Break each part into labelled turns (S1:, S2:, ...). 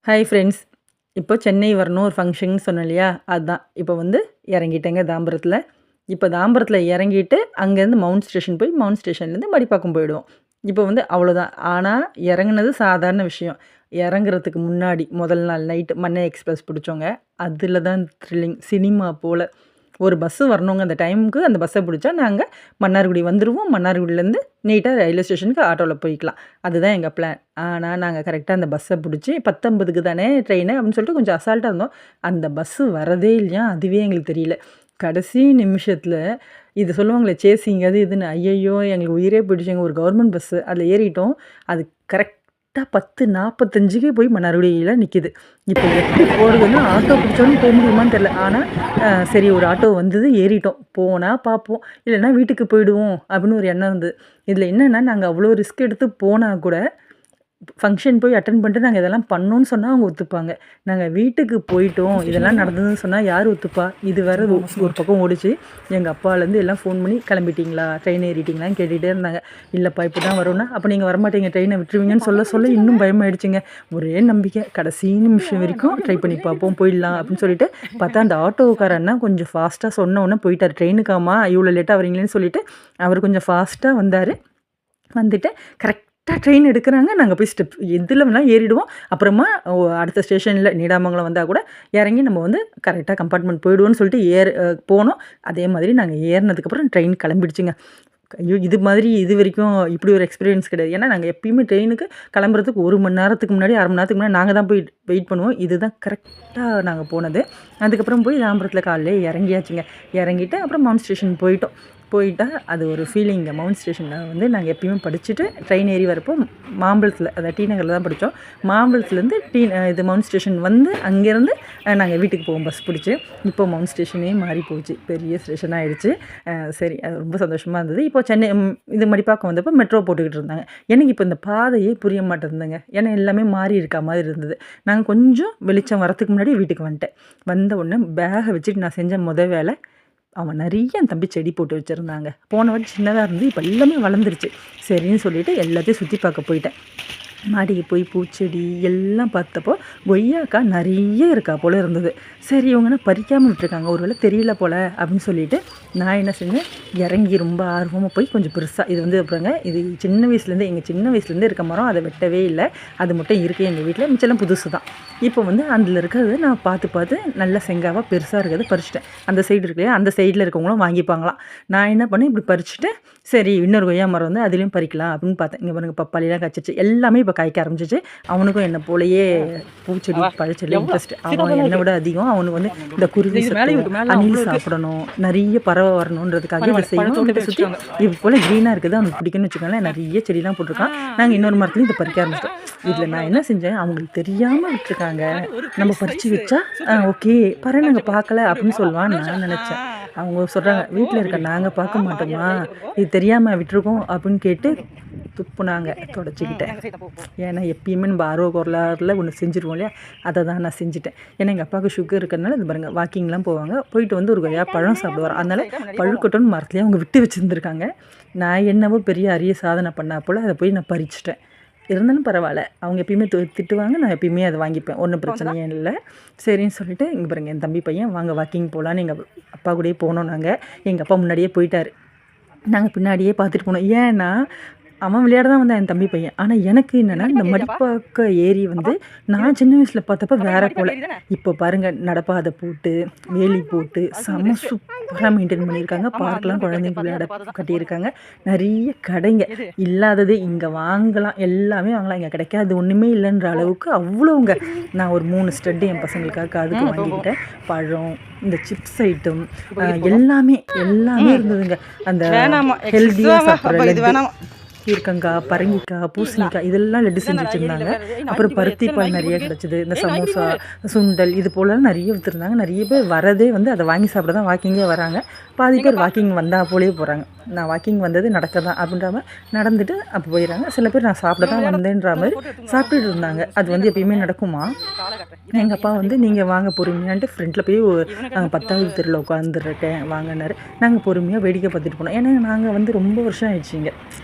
S1: Hi friends. இப்போ சென்னை வரணும் ஒரு ஃபங்க்ஷன் சொன்னேன் இல்லையா? அதுதான். இப்போ வந்து இறங்கிட்டேங்க தாம்பரத்தில். இப்போ தாம்பரத்தில் இறங்கிட்டு அங்கேருந்து மவுண்ட் ஸ்டேஷன் போய் மவுண்ட் ஸ்டேஷன்லேருந்து மடிப்பாக்கம் போயிடுவோம். இப்போ வந்து அவ்வளோதான். ஆனால் இறங்குனது சாதாரண விஷயம். இறங்குறதுக்கு முன்னாடி முதல் நாள் நைட்டு மன்னை எக்ஸ்பிரஸ் பிடிச்சோங்க. அதில் தான் த்ரில்லிங். சினிமா போல் ஒரு பஸ்ஸு வரணுங்க. அந்த டைமுக்கு அந்த பஸ்ஸை பிடிச்சா நாங்கள் மன்னார்குடி வந்துடுவோம். மன்னார்குடியிலேருந்து நீட்டாக ரயில்வே ஸ்டேஷனுக்கு ஆட்டோவில் போய்க்கலாம். அதுதான் எங்கள் பிளான். ஆனால் நாங்கள் கரெக்டாக அந்த பஸ்ஸை பிடிச்சி 10:50க்கு தானே ட்ரெயினு அப்படின்னு சொல்லிட்டு கொஞ்சம் அசால்ட்டாக இருந்தோம். அந்த பஸ்ஸு வரதே இல்லையா, அதுவே எங்களுக்கு தெரியல. கடைசி நிமிஷத்தில் இது சொல்லுவாங்களே சேசிங் அது இதுன்னு, ஐயையோ எங்களுக்கு உயிரே போயிடுச்சுங்க. ஒரு கவர்மெண்ட் பஸ்ஸு அதில் ஏறிட்டோம். அது கரெக்டாக 10:45க்கே போய் மன்னார்குடியில் நிற்கிது. இப்போ எப்படி போகிறதுன்னா ஆட்டோ பிடிச்சாலும் போக முடியுமான்னு தெரில. ஆனால் சரி ஒரு ஆட்டோ வந்தது, ஏறிட்டோம். போனால் பார்ப்போம், இல்லைன்னா வீட்டுக்கு போயிடுவோம் அப்படின்னு ஒரு எண்ணம் இருந்தது. இதில் என்னென்னா நாங்கள் அவ்வளோ ரிஸ்க் எடுத்து போனால் கூட ஃபங்க்ஷன் போய் அட்டன் பண்ணிட்டு நாங்கள் இதெல்லாம் பண்ணோன்னு சொன்னால் அவங்க ஒத்துப்பாங்க. நாங்கள் வீட்டுக்கு போயிட்டோம், இதெல்லாம் நடந்ததுன்னு சொன்னால் யார் ஒத்துப்பா? இது வேறு ஒரு பக்கம் ஓடிச்சு. எங்கள் அப்பாலேருந்து எல்லாம் ஃபோன் பண்ணி கிளம்பிட்டிங்களா, ட்ரெயின் ஏறிட்டிங்களான்னு கேட்டுகிட்டே இருந்தாங்க. இல்லைப்பா இப்போ தான் வரோன்னா, அப்போ நீங்கள் வரமாட்டீங்க, ட்ரெயினை விட்டுருவீங்கன்னு சொல்ல இன்னும் பயமாயிடுச்சுங்க. ஒரே நம்பிக்கை, கடைசி நிமிஷம் வரைக்கும் ட்ரை பண்ணி பார்ப்போம், போயிடலாம் அப்படின்னு சொல்லிட்டு பார்த்தா அந்த ஆட்டோக்காரன்னா கொஞ்சம் ஃபாஸ்ட்டாக சொன்ன உடனே போயிட்டார். ட்ரெயினுக்காமா இவ்வளோ லேட்டாக வரீங்களேன்னு சொல்லிட்டு அவர் கொஞ்சம் ஃபாஸ்ட்டாக வந்தார். வந்துட்டு கரெக்டாக ட்ரெயின் எடுக்கிறாங்க. நாங்கள் போய் ஸ்டெப் எதில் வேணாலும் ஏறிடுவோம். அப்புறமா அடுத்த ஸ்டேஷனில் நீடாமங்கலம் வந்தால் கூட இறங்கி நம்ம வந்து கரெக்டாக கம்பார்ட்மெண்ட் போயிடுவோன்னு சொல்லிட்டு போனோம். அதே மாதிரி நாங்கள் ஏறினதுக்கப்புறம் ட்ரெயின் கிளம்பிடுச்சுங்க. ஐயோ இது மாதிரி இது வரைக்கும் இப்படி ஒரு எக்ஸ்பீரியன்ஸ் கிடையாது. ஏன்னா நாங்கள் எப்பயுமே ட்ரெயினுக்கு கிளம்புறதுக்கு 1 மணி நேரத்துக்கு முன்னாடி 1/2 மணி நேரத்துக்கு முன்னாடி நாங்கள் தான் போய் வெயிட் பண்ணுவோம். இதுதான் கரெக்டாக நாங்கள் போனது. அதுக்கப்புறம் போய் தாம்பரத்தில் காலையில் இறங்கியாச்சுங்க. இறங்கிட்டு அப்புறம் மவுண்ட் ஸ்டேஷன் போயிட்டால் அது ஒரு ஃபீலிங்க. மவுண்ட் ஸ்டேஷனில் வந்து நாங்கள் எப்பயுமே படிச்சுட்டு ட்ரெயின் ஏறி வரப்போ மாம்பழத்தில், அதாவது டி நகரில் தான் படித்தோம். மாம்பழத்துலேருந்து இது மவுண்ட் ஸ்டேஷன் வந்து அங்கேருந்து நாங்கள் வீட்டுக்கு போவோம் பஸ் பிடிச்சி. இப்போ மவுண்ட் ஸ்டேஷனே மாறி போச்சு, பெரிய ஸ்டேஷனாக ஆகிடுச்சு. சரி, அது ரொம்ப சந்தோஷமாக இருந்தது. இப்போ சென்னை இது மடிப்பாக்கம் வந்தப்போ மெட்ரோ போட்டுக்கிட்டு இருந்தாங்க. எனக்கு இப்போ இந்த பாதையே புரிய மாட்டேருந்துங்க. ஏன்னா எல்லாமே மாறி இருக்கா மாதிரி இருந்தது. நாங்கள் கொஞ்சம் வெளிச்சம் வரத்துக்கு முன்னாடி வீட்டுக்கு வந்துட்டேன். வந்த உடனே பேகை வச்சுட்டு நான் செஞ்ச வேலை, அவன் நிறைய என் தம்பி செடி போட்டு வச்சுருந்தாங்க. போன வாட்டி சின்னதாக இருந்து இப்போ எல்லாமே வளர்ந்துருச்சு. சரின்னு சொல்லிவிட்டு எல்லாத்தையும் சுற்றி பார்க்க போயிட்டேன். மாடிக்கு போய் பூச்செடி எல்லாம் பார்த்தப்போ கொய்யாக்கா நிறைய இருக்கா போல் இருந்தது. சரி இவங்கன்னா பறிக்காமல் விட்டுருக்காங்க, ஒரு வேளை தெரியல போல் அப்படின்னு சொல்லிவிட்டு நான் என்ன செஞ்சேன், இறங்கி ரொம்ப ஆர்வமாக போய் கொஞ்சம் பெருசாக இது வந்து அப்புறங்க இது எங்கள் சின்ன வயசுலேருந்தே இருக்க மரம், அதை வெட்டவே இல்லை. அது மட்டும் இருக்குது எங்கள் வீட்டில், மிச்செல்லாம் புதுசு தான். இப்போ வந்து அதில் இருக்கிறது நான் பார்த்து நல்லா செங்காவாக பெருசாக இருக்கிறது பறிச்சிட்டேன். அந்த சைடு இருக்கு இல்லையா, அந்த சைடில் இருக்கவங்களும் வாங்கிப்பாங்களாம். நான் என்ன பண்ணேன், இப்படி பறிச்சுட்டு சரி இன்னொரு கொய்யா மரம் வந்து அதுலேயும் பறிக்கலாம் அப்படின்னு பார்த்தேன். இங்கே பாருங்க பப்பாளிலாம் காய்ச்சிச்சு, எல்லாமே இப்போ காய்க்க ஆரம்பிச்சிச்சு. அவனுக்கும் என்னை போலயே பூச்செடி பழச்செடி இன்ட்ரெஸ்ட். அவன் என்னை விட அதிகம். அவனுக்கு வந்து இந்த குருவி அணில் சாப்பிடணும், நிறைய பறவை வரணுன்றதுக்காக இதை செய்யணும். இதை சுற்றி இது போல் க்ரீனாக இருக்குது, அவனுக்கு பிடிக்குன்னு வச்சுக்கோங்களேன். நிறைய செடிலாம் போட்டிருக்கான். நாங்கள் இன்னொரு மரத்துலையும் இதை பறிக்க ஆரம்பிச்சிட்டோம். இதில் நான் என்ன செஞ்சேன், அவங்களுக்கு தெரியாமல் விட்டுருக்காங்க, நம்ம பறித்து வச்சா ஓகே பாரு நாங்கள் பார்க்கல அப்படின்னு சொல்லுவான்னு நான் நினச்சேன். அவங்க சொல்கிறாங்க வீட்டில் இருக்க நாங்கள் பார்க்க மாட்டோமா, இது தெரியாமல் விட்டுருக்கோம் அப்படின்னு கேட்டு துப்புனாங்க தொடச்சிக்கிட்டேன். ஏன்னா எப்பயுமே நம்ம ஆர்வ கோளாறில் ஒன்று செஞ்சுருவோம் இல்லையா, அதை தான் நான் செஞ்சுட்டேன். ஏன்னா எங்கள் அப்பாவுக்கு சுகர் இருக்கிறதுனால இது பாருங்கள் வாக்கிங்லாம் போவாங்க, போயிட்டு வந்து ஒரு கொய்யா பழம் சாப்பிடுவார். அதனால் பழுக்கட்டும்னு மரத்துலேயே அவங்க விட்டு வச்சுருந்துருக்காங்க. நான் என்னவோ பெரிய அரிய சாதனை பண்ணா போல் அதை போய் நான் பறிச்சிட்டேன். இருந்தாலும் பரவாயில்ல, அவங்க எப்பயுமே திட்டுவாங்க, நான் எப்பயுமே அதை வாங்கிப்பேன், ஒன்றும் பிரச்சனையே இல்லை. சரின்னு சொல்லிவிட்டு இங்கே பாருங்கள் என் தம்பி பையன் வாங்க வாக்கிங் போகலான்னு எங்கள் அப்பா கூடயே போனோம். எங்கள் அப்பா முன்னாடியே போயிட்டார், நாங்கள் பின்னாடியே பார்த்துட்டு போனோம். ஏன்னா அவன் விளையாட தான் வந்தான் என் தம்பி பையன். ஆனால் எனக்கு என்னென்னா இந்த மடிப்பாக்க ஏரி வந்து நான் சின்ன வயசில் பார்த்தப்ப வேறு போல். இப்போ பாருங்கள் நடப்பாதை போட்டு வேலி போட்டு செம்ம சூப்பராக மெயின்டைன் பண்ணியிருக்காங்க. பார்க்கலாம் குழந்தைங்க விளையாட கட்டியிருக்காங்க. நிறைய கடைங்க, இல்லாதது இங்கே வாங்கலாம், எல்லாமே வாங்கலாம். இங்கே கிடைக்காது ஒன்றுமே இல்லைன்ற அளவுக்கு அவ்வளோங்க. நான் ஒரு 3 ஸ்டட்டு என் பசங்களுக்காக அதுக்கு வாங்கிக்கிட்டேன். பழம், இந்த சிப்ஸ் ஐட்டம் எல்லாமே இருந்ததுங்க. அந்த ஹெல்த்தியாக சாப்பிட்ற பீர்க்கங்காய், பரங்கிக்காய், பூசணிக்காய் இதெல்லாம் லட்டு செஞ்சு வச்சுருந்தாங்க. அப்புறம் பருத்தி பால் நிறைய கிடச்சிது. இந்த சமோசா, சுண்டல் இது போலலாம் நிறைய விற்றுருந்தாங்க. நிறைய பேர் வரதே வந்து அதை வாங்கி சாப்பிட தான் வாக்கிங்கே வராங்க. பாதி பேர் வாக்கிங் வந்தால் போலே போகிறாங்க. நான் வாக்கிங் வந்தது நடக்க தான் அப்படின்ற மாதிரி நடந்துட்டு அப்போ போயிடறாங்க. சில பேர் நான் சாப்பிட தான் வந்தேன்ற மாதிரி சாப்பிட்டுட்டு இருந்தாங்க. அது வந்து எப்பயுமே நடக்குமா? எங்கள் அப்பா வந்து நீங்கள் வாங்க பொறுமையான்ட்டு ஃப்ரெண்டில் போய் 10வது தெருவில் உட்காந்துருக்கேன் வாங்கினார். நாங்கள் பொறுமையாக வேடிக்கை பார்த்துட்டு போனோம். ஏன்னா நாங்கள் வந்து ரொம்ப வருஷம் ஆயிடுச்சிங்க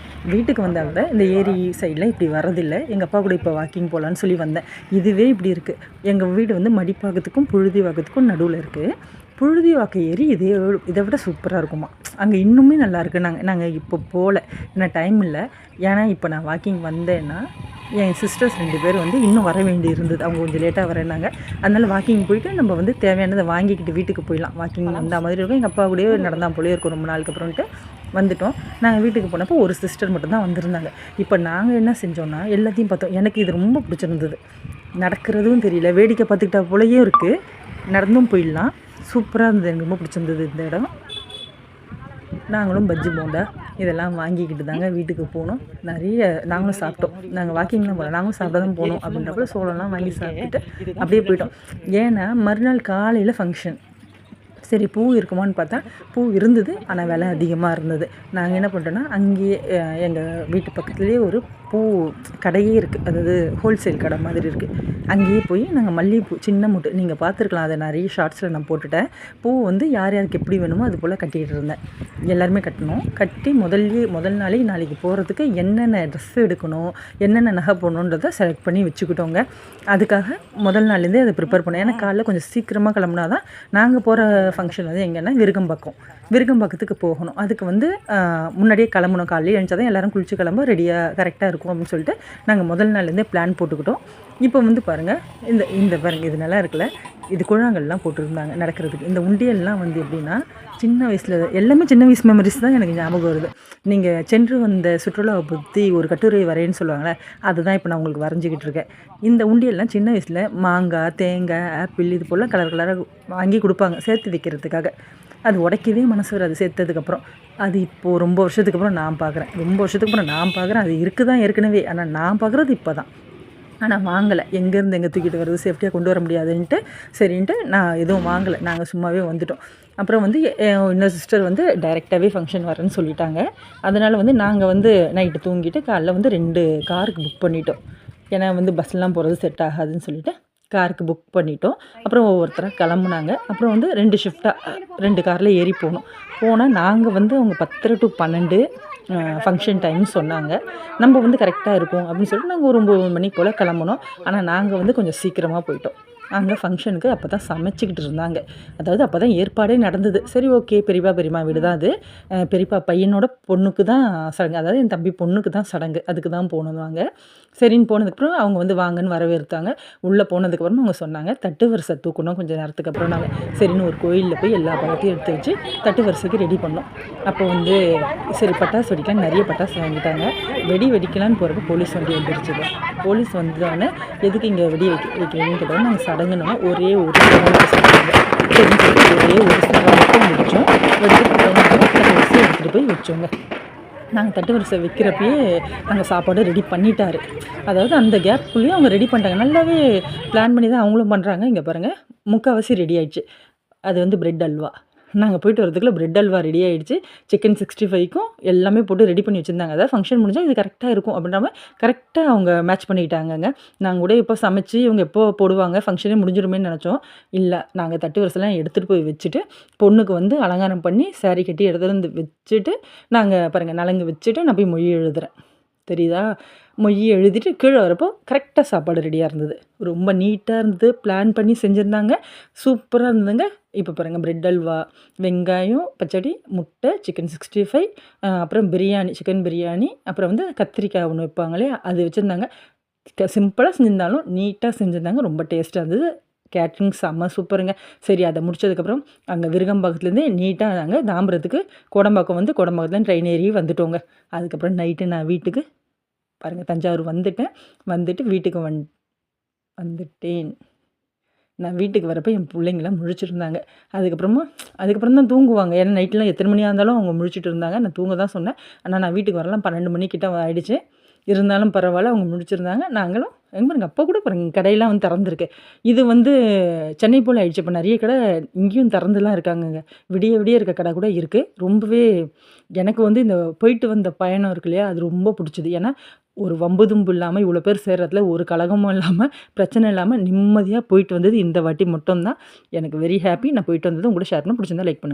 S1: வீட்டுக்கு வந்தால் கூட இந்த ஏரி சைடில் இப்படி வரதில்லை. எங்கள் அப்பா கூட இப்போ வாக்கிங் போகலான்னு சொல்லி வந்தேன். இதுவே இப்படி இருக்குது. எங்கள் வீடு வந்து மடிப்பாக்கத்துக்கும் புழுதிவாக்கத்துக்கும் நடுவில் இருக்குது. புழுதிவாக்க ஏரி இதை விட சூப்பராக இருக்குமா. அங்கே இன்னுமே நல்லாயிருக்கு. நாங்கள் இப்போ போகல, ஏன்னா டைம் இல்லை. ஏன்னா இப்போ நான் வாக்கிங் வந்தேன்னா என் சிஸ்டர்ஸ் 2 பேர் வந்து இன்னும் வர வேண்டி இருந்தது. அவங்க கொஞ்சம் லேட்டாக வரேன்னாங்க. அதனால் வாக்கிங் போயிட்டு நம்ம வந்து தேவையானதை வாங்கிக்கிட்டு வீட்டுக்கு போயிடலாம். வாக்கிங் வந்த மாதிரி இருக்கும். எங்கள் அப்பா கூடயே நடந்தால் போலே இருக்கும் ரொம்ப நாளுக்கு அப்புறம்ட்டு வந்துவிட்டோம். நாங்கள் வீட்டுக்கு போனப்போ ஒரு சிஸ்டர் மட்டும்தான் வந்திருந்தாங்க. இப்போ நாங்கள் என்ன செஞ்சோன்னா எல்லாத்தையும் பார்த்தோம். எனக்கு இது ரொம்ப பிடிச்சிருந்தது. நடக்கிறதும் தெரியல, வேடிக்கை பார்த்துக்கிட்டா போலயும் இருக்குது, நடந்தும் போயிடலாம். சூப்பராக இருந்தது. எனக்கு ரொம்ப பிடிச்சிருந்தது இந்த இடம். நாங்களும் பஜ்ஜி போண்டா இதெல்லாம் வாங்கிக்கிட்டு தாங்க வீட்டுக்கு போனோம். நிறைய நாங்களும் சாப்பிட்டோம். நாங்கள் வாக்கிங்லாம் போகல, நாங்களும் சாப்பிட தான் போனோம். அப்படின்றப்ப சோளம்லாம் வாங்கி சாப்பிட்டுட்டு அப்படியே போயிட்டோம். ஏன்னா மறுநாள் காலையில் ஃபங்க்ஷன். சரி பூ இருக்குமான்னு பார்த்தா பூ இருந்தது, ஆனால் விலை அதிகமாக இருந்தது. நாங்கள் என்ன பண்ணிட்டோன்னா அங்கேயே எங்கள் வீட்டு பக்கத்துலேயே ஒரு பூ கடையே இருக்குது, அதாவது ஹோல்சேல் கடை மாதிரி இருக்குது. அங்கேயே போய் நாங்கள் மல்லிகைப்பூ சின்ன மூட்டை, நீங்கள் பார்த்துருக்கலாம், அதை நிறைய ஷார்ட்ஸில் நான் போட்டுட்டேன். பூ வந்து யார் யாருக்கு எப்படி வேணுமோ அது போல் கட்டிகிட்டு இருந்தேன். எல்லாருமே கட்டணும். கட்டி முதல் நாளைக்கு போகிறதுக்கு என்னென்ன ட்ரெஸ் எடுக்கணும், என்னென்ன நகை போடணுன்றதை செலக்ட் பண்ணி வச்சுக்கிட்டோங்க. அதுக்காக முதல் நாள்லேருந்தே அதை ப்ரிப்பேர் பண்ணோம். ஏன்னா காலைல கொஞ்சம் சீக்கிரமாக கிளம்புனா தான் நாங்கள் போகிற ஃபங்க்ஷன் வந்து எங்கன்னா விருகம்பாக்கத்துக்கு போகணும். அதுக்கு வந்து முன்னாடியே கிளம்பணும். காலையில் எழுந்தா தான் எல்லோரும் குளிச்சு கிளம்ப ரெடியாக கரெக்டாக இருக்கும் அப்படின்னு சொல்லிட்டு நாங்கள் முதல் நாள்லேருந்தே பிளான் போட்டுக்கிட்டோம். இப்போ வந்து பாருங்கள், இந்த பாருங்கள், இது நல்லா இருக்குல்ல, இது குழாங்கள்லாம் போட்டுருந்தாங்க நடக்கிறதுக்கு. இந்த உண்டியல்லாம் வந்து எப்படின்னா சின்ன வயசில் எல்லாமே சின்ன வயசு மெமரிஸ் தான் எனக்கு ஞாபகம் வருது. நீங்கள் சென்று வந்த சுற்றுலாவை பற்றி ஒரு கட்டுரை வரைன்னு சொல்லுவாங்களே, அதுதான் இப்போ நான் உங்களுக்கு வரைஞ்சிக்கிட்டு இருக்கேன். இந்த உண்டியல்லாம் சின்ன வயசில் மாங்காய், தேங்காய், ஆப்பிள் இது போல் கலராக வாங்கி கொடுப்பாங்க சேர்த்து வைக்கிறதுக்காக. அது உடைக்கவே மனசு வராது சேர்த்ததுக்கப்புறம். அது இப்போது ரொம்ப வருஷத்துக்கு அப்புறம் நான் பார்க்குறேன். அது இருக்குது தான் ஏற்கனவே, ஆனால் நான் பார்க்குறது இப்போ தான். ஆனால் வாங்கலை. எங்கேருந்து எங்கே தூக்கிட்டு வருது, சேஃப்டியாக கொண்டு வர முடியாதுன்ட்டு சரின்ட்டு நான் எதுவும் வாங்கலை. நாங்கள் சும்மாவே வந்துவிட்டோம். அப்புறம் வந்து இன்னொரு சிஸ்டர் வந்து டைரெக்டாகவே ஃபங்க்ஷன் வரேன்னு சொல்லிட்டாங்க. அதனால் வந்து நாங்கள் வந்து நைட்டு தூங்கிட்டு காலைல வந்து 2 காருக்கு புக் பண்ணிட்டோம். ஏன்னா வந்து பஸ்லாம் போகிறது செட் ஆகாதுன்னு சொல்லிவிட்டு காருக்கு புக் பண்ணிட்டோம். அப்புறம் ஒவ்வொருத்தராக கிளம்புனாங்க. அப்புறம் வந்து 2 ஷிஃப்டாக 2 காரில் ஏறி போனால் நாங்கள் வந்து அவங்க 10 to 12 ஃபங்க்ஷன் டைம்னு சொன்னாங்க. நம்ம வந்து கரெக்டாக இருக்கும் அப்படின்னு சொல்லிட்டு நாங்கள் ஒரு 9 மணிக்கு போல் கிளம்புனோம். ஆனால் நாங்கள் வந்து கொஞ்சம் சீக்கிரமாக போயிட்டோம். அங்கே ஃபங்க்ஷனுக்கு அப்போ தான் சமைச்சிக்கிட்டு இருந்தாங்க. அதாவது அப்போ தான் ஏற்பாடே நடந்தது. சரி ஓகே, பெரியம்மா வீடு தான் அது. பெரியப்பா பையனோட பொண்ணுக்கு தான் சடங்கு, அதாவது என் தம்பி பொண்ணுக்கு தான் சடங்கு. அதுக்கு தான் போனோம். சரின்னு போனதுக்கப்புறம் அவங்க வந்து வாங்கன்னு வரவேற்றாங்க. உள்ளே போனதுக்கப்புறம் அவங்க சொன்னாங்க தட்டு வரிசை தூக்கணும் கொஞ்சம் நேரத்துக்கு அப்புறம். நாங்கள் சரின்னு ஒரு கோயிலில் போய் எல்லா பழத்தையும் எடுத்து வச்சு தட்டு வரிசைக்கு ரெடி பண்ணோம். அப்போ வந்து சரி பட்டாசு வெடிக்கலாம், நிறைய பட்டாசு வாங்கிட்டாங்க. வெடிக்கலான்னு போகிறப்ப போலீஸ் வண்டி வந்துருச்சு. போலீஸ் வந்தோடனே எதுக்கு இங்கே வைக்கிறீங்கன்னு கேட்டால் நாங்கள் சடங்குனோன்னா ஒரே ஒரு சொல்லுவாங்க. சரின்னு சொல்லிட்டு ஒரே ஒரு மட்டும் முடித்தோம். எடுத்துகிட்டு போய் வச்சோங்க. நாங்கள் தட்டு வரிசை வைக்கிறப்பயே நாங்கள் சாப்பாடு ரெடி பண்ணிட்டாரு. அதாவது அந்த கேப்புக்குள்ளேயே அவங்க ரெடி பண்ணிட்டாங்க. நல்லாவே பிளான் பண்ணி தான் அவங்களும் பண்ணுறாங்க. இங்கே பாருங்கள், முக்கால்வாசி ரெடி ஆகிடுச்சு. அது வந்து பிரெட் அல்வா. நாங்கள் போயிட்டு வரதுக்குள்ள பிரெட் அல்வா ரெடி ஆகிடுச்சு. சிக்கன் 65க்கும் எல்லாமே போட்டு ரெடி பண்ணி வச்சுருந்தாங்க. அதாவது ஃபங்க்ஷன் முடிஞ்சால் இது கரெக்டாக இருக்கும் அப்படின்ற மாதிரி கரெக்டாக அவங்க மேட்ச் பண்ணிக்கிட்டாங்கங்க. நாங்கள் கூட எப்போ சமைச்சு இவங்க எப்போ போடுவாங்க, ஃபங்க்ஷனே முடிஞ்சிருமேன்னு நினச்சோம். இல்லை, நாங்கள் தட்டு வரிசைலாம் எடுத்துகிட்டு போய் வச்சுட்டு பொண்ணுக்கு வந்து அலங்காரம் பண்ணி சாரீ கட்டி எடுத்துகிட்டு வந்து வச்சுட்டு நாங்கள் பாருங்கள் நலங்கு வச்சுட்டு நான் போய் மொய் எழுதுகிறேன். தெரியுதா? மொய் எழுதிட்டு கீழே வரப்போ கரெக்டாக சாப்பாடு ரெடியாக இருந்தது. ரொம்ப நீட்டாக இருந்தது. பிளான் பண்ணி செஞ்சுருந்தாங்க. சூப்பராக இருந்ததுங்க. இப்போ பாருங்கள், பிரெட் அல்வா, வெங்காயம் பச்சடி, முட்டை, சிக்கன் 65, அப்புறம் பிரியாணி, சிக்கன் பிரியாணி, அப்புறம் வந்து கத்திரிக்காய் ஒன்று வைப்பாங்களே அது வச்சுருந்தாங்க. சிம்பிளாக செஞ்சுருந்தாலும் நீட்டாக செஞ்சுருந்தாங்க. ரொம்ப டேஸ்ட்டாக இருந்தது. கேட்ரிங் செம்ம சூப்பருங்க. சரி, அதை முடிச்சதுக்கப்புறம் அங்கே விருகம்பாக்கத்துலேருந்தே நீட்டாக நாங்கள் தாம்பரத்துக்கு கோடம்பாக்கத்துலேருந்து ட்ரெயின் ஏறி வந்துட்டோங்க. அதுக்கப்புறம் நைட்டு நான் வீட்டுக்கு பாருங்கள் தஞ்சாவூர் வந்துட்டு வீட்டுக்கு வந்துட்டேன். நான் வீட்டுக்கு வரப்போ என் பிள்ளைங்களாம் முழிச்சிருந்தாங்க. அதுக்கப்புறம் தான் தூங்குவாங்க. ஏன்னா நைட்லாம் எத்தனை மணியாக இருந்தாலும் அவங்க முழிச்சிட்டு இருந்தாங்க. நான் தூங்க தான் சொன்னேன். ஆனால் நான் வீட்டுக்கு வரலாம் 12 மணிக்கிட்ட ஆகிடுச்சு. இருந்தாலும் பரவாயில்ல, அவங்க முடிச்சிருந்தாங்க. நாங்களும் பாருங்க, அப்போ கூட பாருங்க கடையெல்லாம் வந்து திறந்துருக்கு. இது வந்து சென்னை போல் ஆகிடுச்சு. இப்போ நிறைய கடை இங்கேயும் திறந்துலாம் இருக்காங்கங்க. விடிய இருக்க கடை கூட இருக்குது. ரொம்பவே எனக்கு வந்து இந்த போயிட்டு வந்த பயணம் இருக்கு இல்லையா, அது ரொம்ப பிடிச்சிது. ஏன்னா ஒரு வம்பு தும்பு இல்லாமல் இவ்வளோ பேர் சேர்றதுல ஒரு கலகமும் இல்லாமல் பிரச்சனை இல்லாமல் நிம்மதியாக போயிட்டு வந்தது இந்த வாட்டி மட்டும்தான். எனக்கு வெரி ஹாப்பி. நான் போயிட்டு வந்தது உங்கள்கிட்ட ஷேர் பண்ண பிடிச்சிருந்தா லைக் பண்ணுங்கள்.